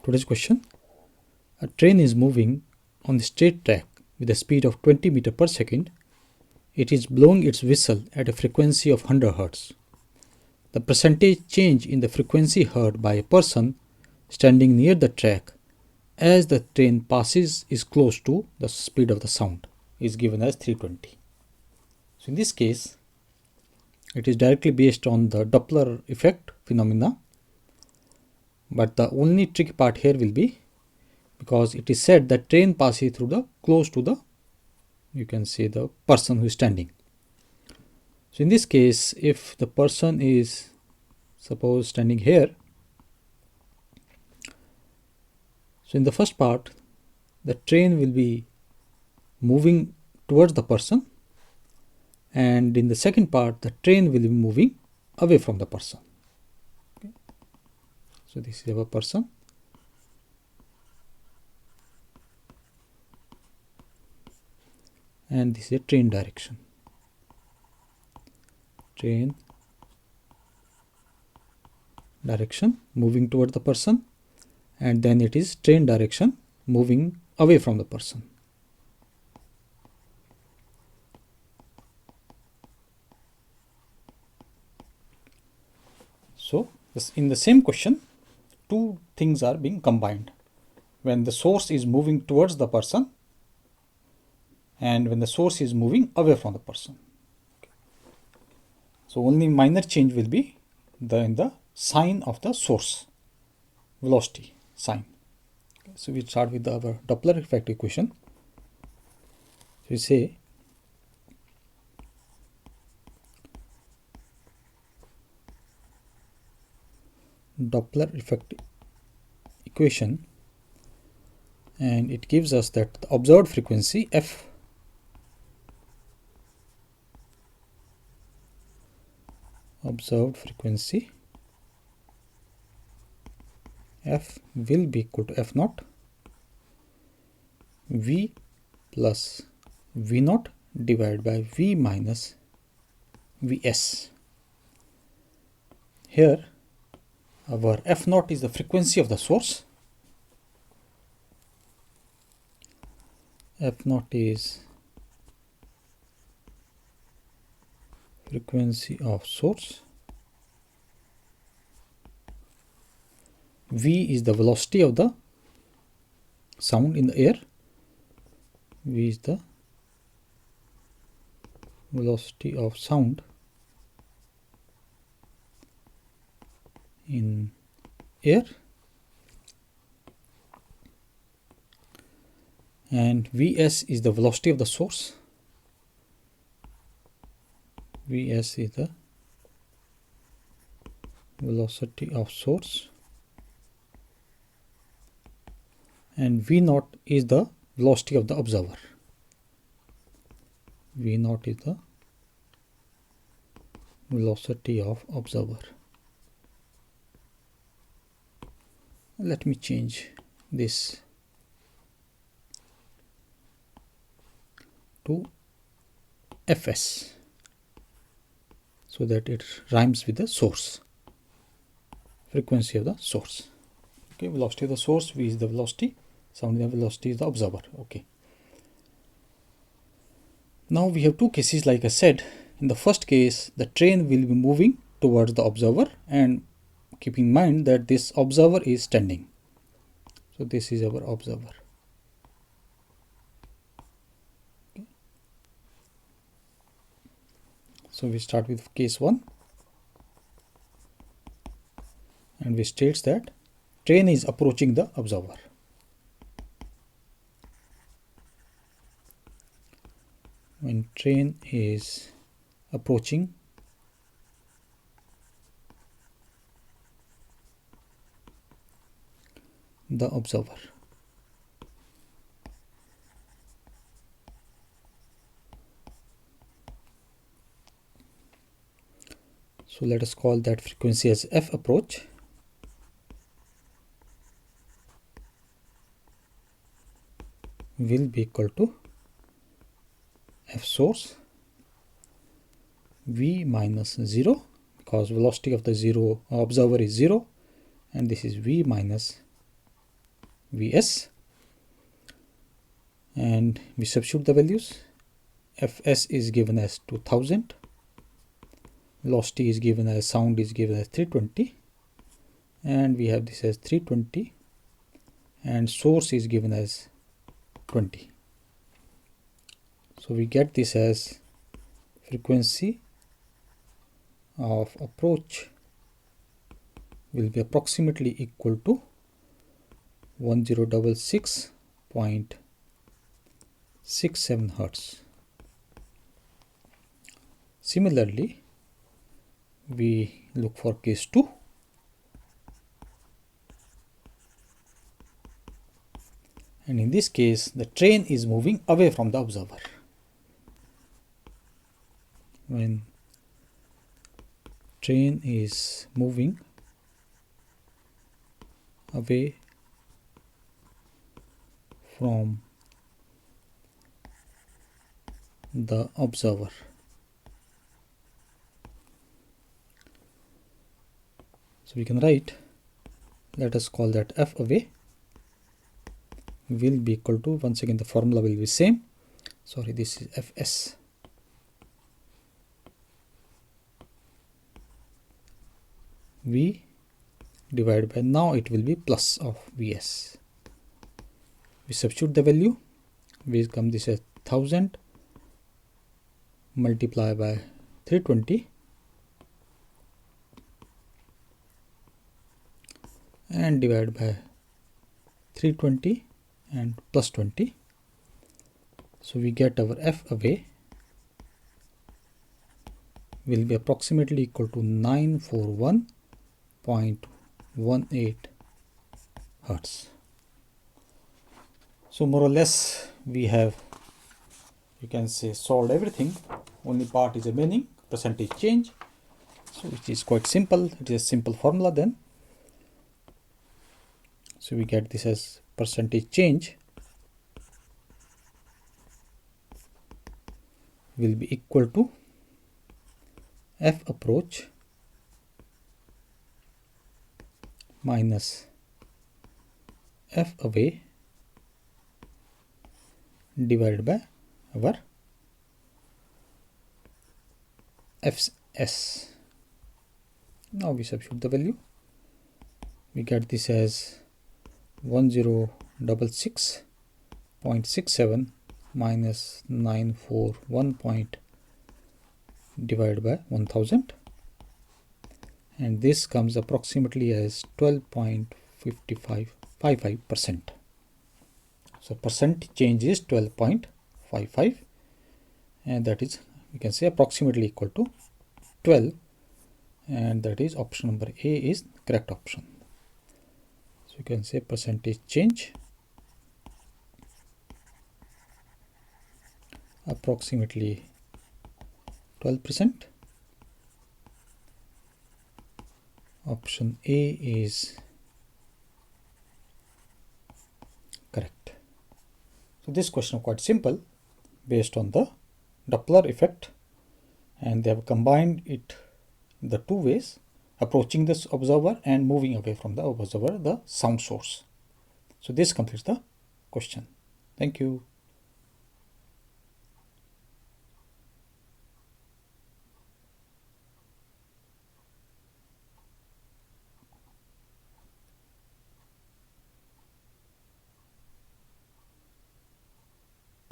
Today's question: a train is moving on the straight track with a speed of 20 meters per second. It is blowing its whistle at a frequency of 100 Hz. The percentage change in the frequency heard by a person standing near the track as the train passes is close to the speed of the sound is given as 320. So in this case, it is directly based on the Doppler effect phenomena, but the only tricky part here will be because it is said that train passes through the close to the, you can say, the person who is standing. So in this case, if the person is suppose standing here, so in the first part the train will be moving towards the person, and in the second part the train will be moving away from the person. Okay. So this is our person, and this is a train direction. Train direction moving toward the person, and then it is train direction moving away from the person. So in the same question, two things are being combined: when the source is moving towards the person and when the source is moving away from the person. Okay. So only minor change will be in the sign of the source, velocity sign. Okay. So we start with our Doppler effect equation. So we say Doppler effect equation, and it gives us that the observed frequency f f will be equal to f naught v plus v naught divided by v minus vs. Here our f naught is the frequency of the source. F naught is frequency of source. V is the velocity of the sound in the air. V is the velocity of sound in air, and Vs is the velocity of the source. Vs is the velocity of source, and V naught is the velocity of the observer. V naught is the velocity of observer. Let me change this to Fs so that it rhymes with the source, frequency of the source. Okay, velocity of the source, V is the velocity, sound in the velocity is the observer. Okay. Now we have two cases, like I said. In the first case, the train will be moving towards the observer, and keep in mind that this observer is standing. So this is our observer. Okay. So we start with case 1, and we states that train is approaching the observer. When train is approaching the observer, so let us call that frequency as f approach. Will be equal to f source v minus 0, because velocity of the observer is 0, and this is v minus Vs, and we substitute the values. Fs is given as 2000, velocity is given as, sound is given as 320, and we have this as 320, and source is given as 20. So we get this as frequency of approach will be approximately equal to 1066.67 Hertz. Similarly, we look for case 2. And in this case, the train is moving away from the observer. When train is moving away from the observer, so we can write, let us call that F away will be equal to, once again the formula will be same, sorry, this is Fs V divided by, now it will be plus of Vs. We substitute the value, we come this as 1000 multiply by 320 and divide by 320 and plus 20. So we get our F away will be approximately equal to 941.18 Hertz. So more or less we have, you can say, solved everything. Only part is remaining, percentage change. So it is quite simple. It is a simple formula then. So we get this as percentage change will be equal to F approach minus F away divided by our Fs. Now we substitute the value. We get this as 1066.67 minus 941 divided by 1000, and this comes approximately as 12.55%. So percent change is 12.55, and that is, we can say, approximately equal to 12, and that is option number A is correct option. So you can say percentage change approximately 12%. Option A is correct. So this question is quite simple based on the Doppler effect, and they have combined it in the two ways, approaching this observer and moving away from the observer, the sound source. So this completes the question. Thank you.